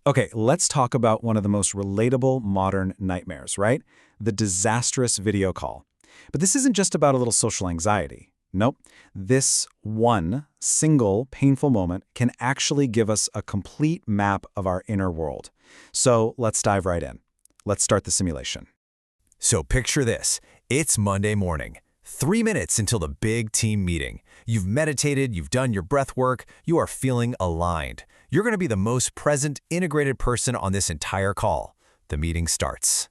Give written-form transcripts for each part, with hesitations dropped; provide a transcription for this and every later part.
Okay, let's talk about one of the most relatable modern nightmares, right? The disastrous video call. But this isn't just about a little social anxiety. Nope. This one single painful moment can actually give us a complete map of our inner world. So let's dive right in. Let's start the simulation. So picture this. It's Monday morning. 3 minutes until the big team meeting. You've meditated, you've done your breath work, you are feeling aligned. You're going to be the most present, integrated person on this entire call. The meeting starts.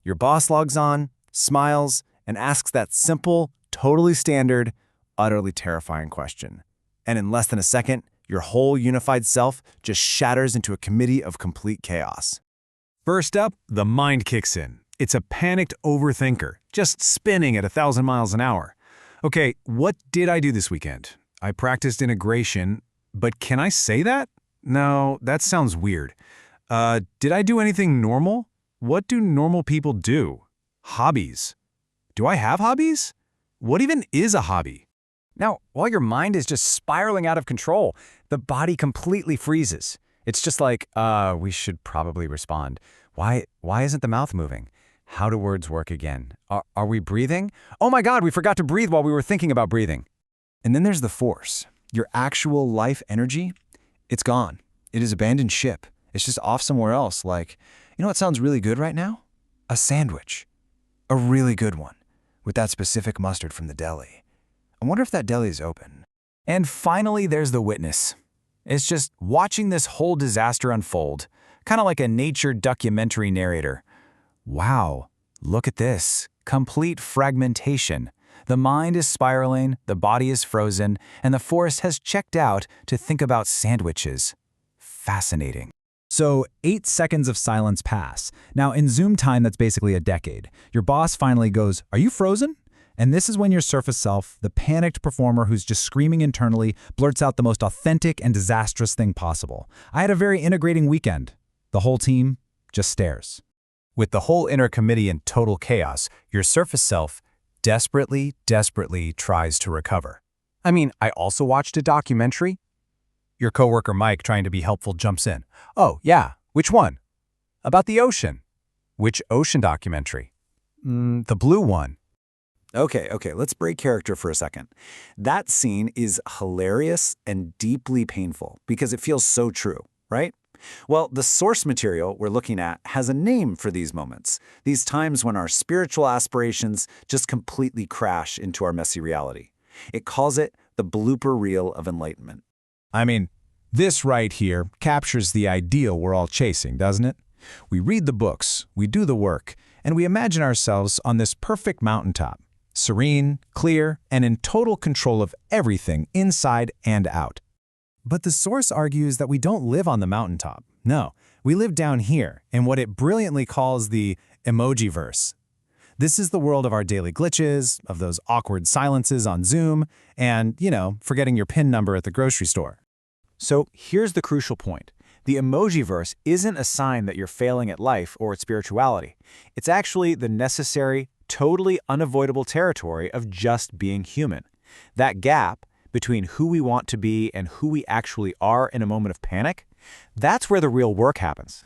Your boss logs on, smiles, and asks that simple, totally standard, utterly terrifying question. And in less than a second, your whole unified self just shatters into a committee of complete chaos. First up, the mind kicks in. It's a panicked overthinker, just spinning at 1,000 miles an hour. Okay, what did I do this weekend? I practiced integration, but can I say that? No, that sounds weird. Did I do anything normal? What do normal people do? Hobbies. Do I have hobbies? What even is a hobby? Now, while your mind is just spiraling out of control, the body completely freezes. It's just like, we should probably respond. Why isn't the mouth moving? How do words work again? Are we breathing? Oh my God, we forgot to breathe while we were thinking about breathing. And then there's the force. Your actual life energy, it's gone. It is abandoned ship. It's just off somewhere else, like, you know what sounds really good right now? A sandwich. A really good one, with that specific mustard from the deli. I wonder if that deli is open. And finally, there's the witness. It's just watching this whole disaster unfold, kind of like a nature documentary narrator. Wow, look at this. Complete fragmentation. The mind is spiraling, the body is frozen, and the force has checked out to think about sandwiches. Fascinating. So 8 seconds of silence pass. Now in Zoom time, that's basically a decade. Your boss finally goes, "Are you frozen?" And this is when your surface self, the panicked performer who's just screaming internally, blurts out the most authentic and disastrous thing possible. "I had a very integrating weekend." The whole team just stares. With the whole inner committee in total chaos, your surface self desperately tries to recover. I mean, I also watched a documentary. Your coworker Mike, trying to be helpful, jumps in. Oh, yeah. Which one? About the ocean. Which ocean documentary? The blue one. Okay, let's break character for a second. That scene is hilarious and deeply painful because it feels so true, right? Well, the source material we're looking at has a name for these moments, these times when our spiritual aspirations just completely crash into our messy reality. It calls it the blooper reel of enlightenment. I mean, this right here captures the ideal we're all chasing, doesn't it? We read the books, we do the work, and we imagine ourselves on this perfect mountaintop, serene, clear, and in total control of everything inside and out. But the source argues that we don't live on the mountaintop. No, we live down here in what it brilliantly calls the emoji-verse. This is the world of our daily glitches, of those awkward silences on Zoom, and, forgetting your PIN number at the grocery store. So here's the crucial point. The emoji-verse isn't a sign that you're failing at life or at spirituality. It's actually the necessary, totally unavoidable territory of just being human. That gap between who we want to be and who we actually are in a moment of panic, that's where the real work happens.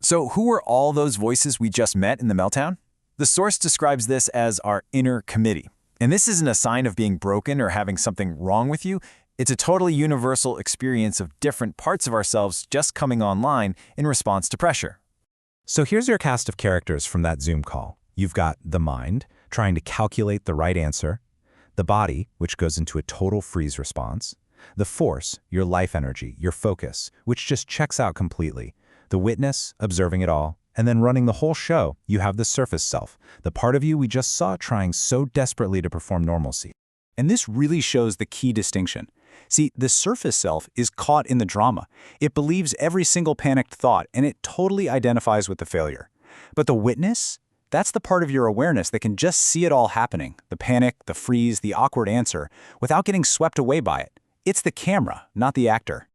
So who were all those voices we just met in the meltdown? The source describes this as our inner committee. And this isn't a sign of being broken or having something wrong with you. It's a totally universal experience of different parts of ourselves just coming online in response to pressure. So here's your cast of characters from that Zoom call. You've got the mind, trying to calculate the right answer, the body, which goes into a total freeze response, the force, your life energy, your focus, which just checks out completely, the witness, observing it all, and then running the whole show, you have the surface self, the part of you we just saw trying so desperately to perform normalcy. And this really shows the key distinction. See, the surface self is caught in the drama. It believes every single panicked thought, and it totally identifies with the failure. But the witness? That's the part of your awareness that can just see it all happening, the panic, the freeze, the awkward answer, without getting swept away by it. It's the camera, not the actor.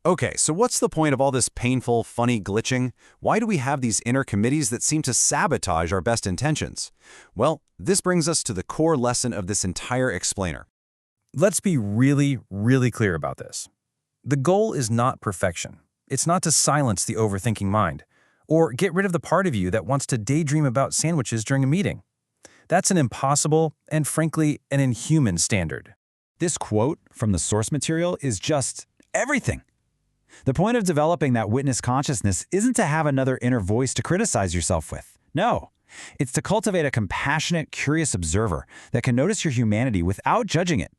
Okay, so what's the point of all this painful, funny glitching? Why do we have these inner committees that seem to sabotage our best intentions? Well, this brings us to the core lesson of this entire explainer. Let's be really clear about this. The goal is not perfection. It's not to silence the overthinking mind, or get rid of the part of you that wants to daydream about sandwiches during a meeting. That's an impossible and, frankly, an inhuman standard. This quote from the source material is just everything. The point of developing that witness consciousness isn't to have another inner voice to criticize yourself with. No. It's to cultivate a compassionate, curious observer that can notice your humanity without judging it.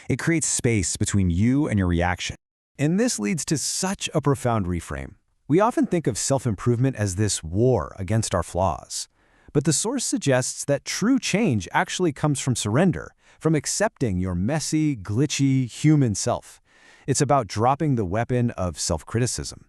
It creates space between you and your reaction. And this leads to such a profound reframe. We often think of self-improvement as this war against our flaws. But the source suggests that true change actually comes from surrender, from accepting your messy, glitchy, human self. It's about dropping the weapon of self-criticism.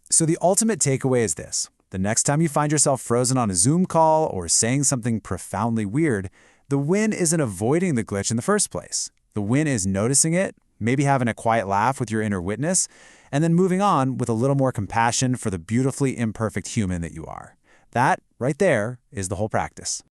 So the ultimate takeaway is this. The next time you find yourself frozen on a Zoom call or saying something profoundly weird, the win isn't avoiding the glitch in the first place. The win is noticing it, maybe having a quiet laugh with your inner witness, and then moving on with a little more compassion for the beautifully imperfect human that you are. That, right there, is the whole practice.